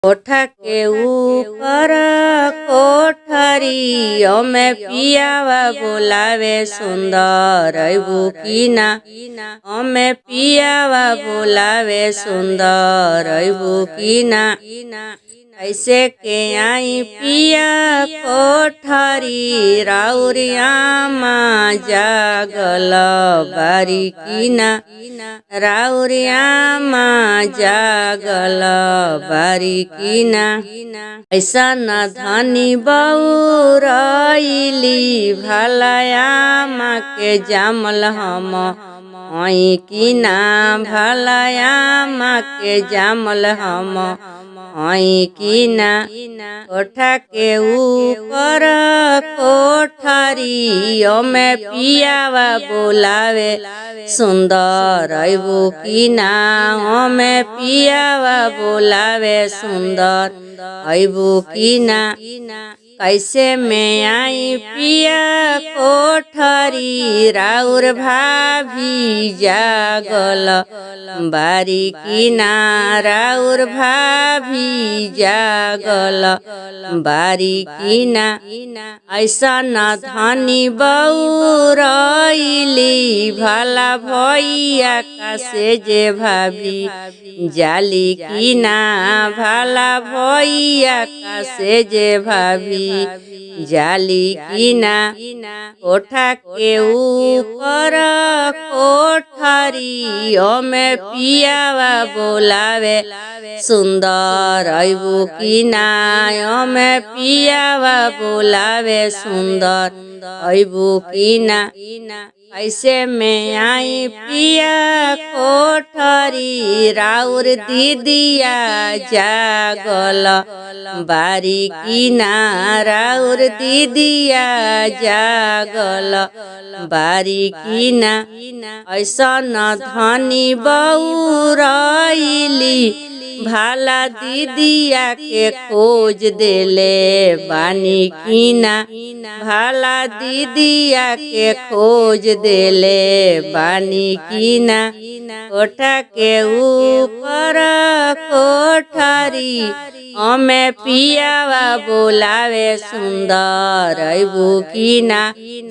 कोठा के ऊपर कोठरी में पियावा बोलावे सुंदर अबू की ना। में पियावा बोलावे सुंदर अबू की ना। ऐसे के आई पिया कोठरी राउरिया माँ जागल बारी की ना। राउरिया माँ जागल बारी की ना। ऐसा न धनी बउरइली भलाया माँ के जामल हम आई की ना। भलाया माँ के जामल हम आई की ना। कोठा के ऊपर कोठरी में पियावा बोलावे सुंदर अबू की ना। में पियावा बोलावे सुंदर अबू की ना। कैसे में आई पिया कोठरी राउर भाभी जागल बारी की ना। राउर भाभी जागल बारी की ना। ऐसा न धनी बउरइली भला भैया का से जे भाभी जाली की ना। भला भैया का से जे भाभी जाली की ना। कोठा के ऊपर कोठरी में पियावा बोलावे सुंदर अबू की ना। में पियावा बोलावे सुंदर अबू की ना। ऐसे में आई पिया कोठरी राउर दीदिया जागल बारी की ना। राउर दीदिया जागल बारी की ना। ऐसा न धनी बउरइली भाला दीदिया के खोज देले बानी की ना। भाला दीदिया के खोज देले बानी की ना। कोठा के ऊपर कोठरी में पियावा बोलावे सुंदर अबू की ना।